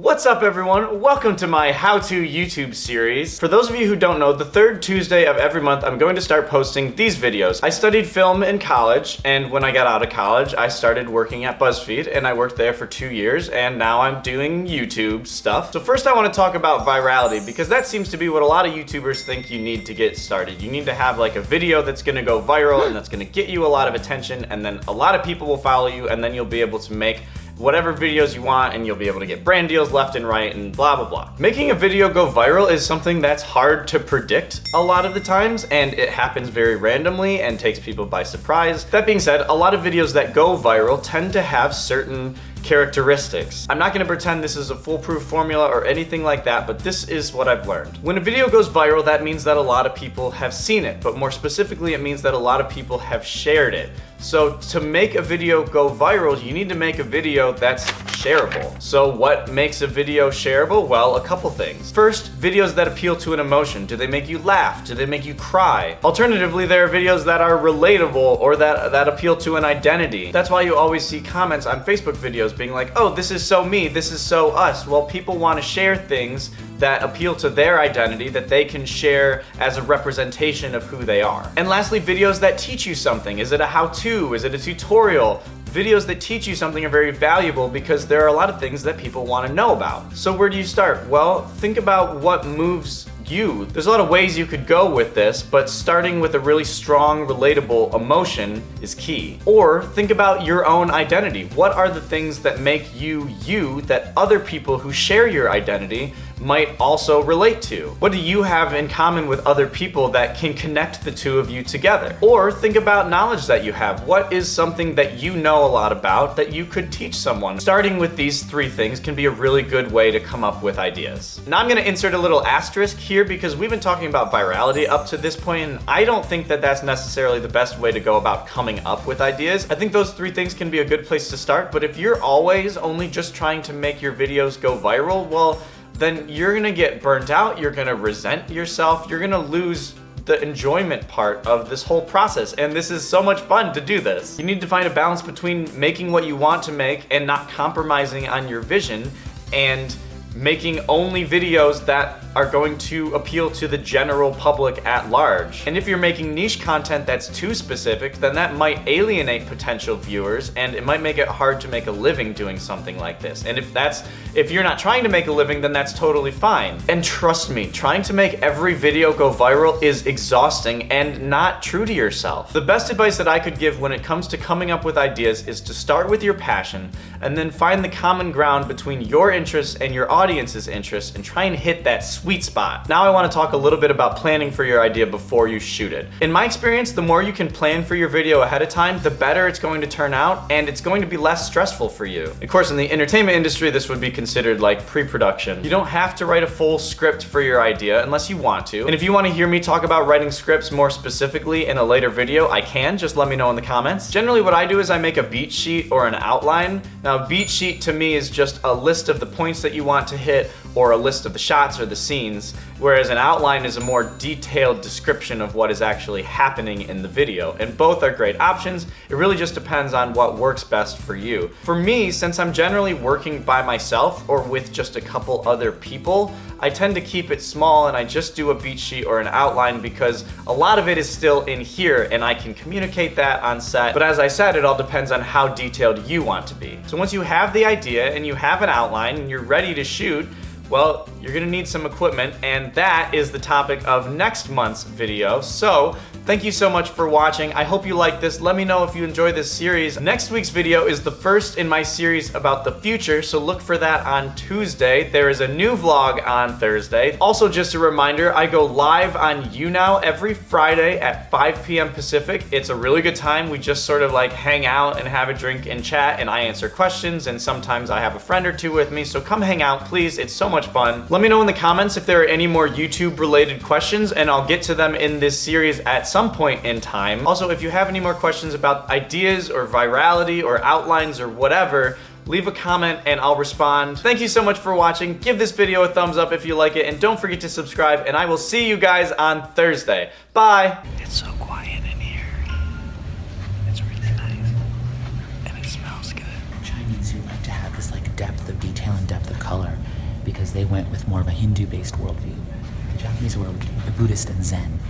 What's up everyone? Welcome to my how-to YouTube series. For those of you who don't know, the third Tuesday of every month I'm going to start posting these videos. I studied film in college, and when I got out of college I started working at BuzzFeed, and I worked there for 2 years, and now I'm doing YouTube stuff. So first I want to talk about virality, because that seems to be what a lot of YouTubers think you need to get started. You need to have like a video that's going to go viral and that's going to get you a lot of attention, and then a lot of people will follow you, and then you'll be able to make whatever videos you want, and you'll be able to get brand deals left and right and blah blah blah. Making a video go viral is something that's hard to predict a lot of the times, and it happens very randomly and takes people by surprise. That being said, a lot of videos that go viral tend to have certain characteristics. I'm not gonna pretend this is a foolproof formula or anything like that, but this is what I've learned. When a video goes viral, that means that a lot of people have seen it, but more specifically, it means that a lot of people have shared it. So to make a video go viral, you need to make a video that's shareable. So what makes a video shareable? Well, a couple things. First, videos that appeal to an emotion. Do they make you laugh? Do they make you cry? Alternatively, there are videos that are relatable or that appeal to an identity. That's why you always see comments on Facebook videos being like, oh, this is so me, this is so us. Well, people want to share things that appeal to their identity that they can share as a representation of who they are. And lastly, videos that teach you something. Is it a how-to? Is it a tutorial? Videos that teach you something are very valuable because there are a lot of things that people want to know about. So where do you start? Well, think about what moves you. There's a lot of ways you could go with this, but starting with a really strong, relatable emotion is key. Or think about your own identity. What are the things that make you you that other people who share your identity might also relate to? What do you have in common with other people that can connect the two of you together? Or think about knowledge that you have. What is something that you know a lot about that you could teach someone? Starting with these three things can be a really good way to come up with ideas. Now I'm gonna insert a little asterisk here because we've been talking about virality up to this point, and I don't think that that's necessarily the best way to go about coming up with ideas. I think those three things can be a good place to start, but if you're always only just trying to make your videos go viral, well, then you're gonna get burnt out, you're gonna resent yourself, you're gonna lose the enjoyment part of this whole process, and this is so much fun to do this. You need to find a balance between making what you want to make and not compromising on your vision, and making only videos that are going to appeal to the general public at large. And if you're making niche content that's too specific, then that might alienate potential viewers, and it might make it hard to make a living doing something like this. And if you're not trying to make a living, then that's totally fine. And trust me, trying to make every video go viral is exhausting and not true to yourself. The best advice that I could give when it comes to coming up with ideas is to start with your passion, and then find the common ground between your interests and your audience's interests, and try and hit that sweet spot. Now I want to talk a little bit about planning for your idea before you shoot it. In my experience, the more you can plan for your video ahead of time, the better it's going to turn out, and it's going to be less stressful for you. Of course, in the entertainment industry, this would be considered like pre-production. You don't have to write a full script for your idea unless you want to. And if you want to hear me talk about writing scripts more specifically in a later video, I can. Just let me know in the comments. Generally, what I do is I make a beat sheet or an outline. Now, a beat sheet to me is just a list of the points that you want to hit, or a list of the shots or the scenes, whereas an outline is a more detailed description of what is actually happening in the video. And both are great options. It really just depends on what works best for you. For me, since I'm generally working by myself or with just a couple other people, I tend to keep it small, and I just do a beat sheet or an outline because a lot of it is still in here and I can communicate that on set. But as I said, it all depends on how detailed you want to be. So once you have the idea and you have an outline and you're ready to shoot, well, you're gonna need some equipment, and that is the topic of next month's video. So thank you so much for watching. I hope you like this. Let me know if you enjoy this series. Next week's video is the first in my series about the future, so look for that on Tuesday. There is a new vlog on Thursday. Also, just a reminder, I go live on YouNow every Friday at 5 p.m. Pacific. It's a really good time. We just sort of like hang out and have a drink and chat, and I answer questions, and sometimes I have a friend or two with me, so come hang out, please. It's so much fun. Let me know in the comments if there are any more YouTube related questions, and I'll get to them in this series at some point in time. Also, if you have any more questions about ideas or virality or outlines or whatever, leave a comment and I'll respond. Thank you so much for watching. Give this video a thumbs up if you like it, and don't forget to subscribe, and I will see you guys on Thursday. Bye. It's so quiet in here. It's really nice. And it smells good. Chinese, you like to have this like depth of detail and depth of color. because they went with more of a Hindu-based worldview. The Japanese were Buddhist and Zen.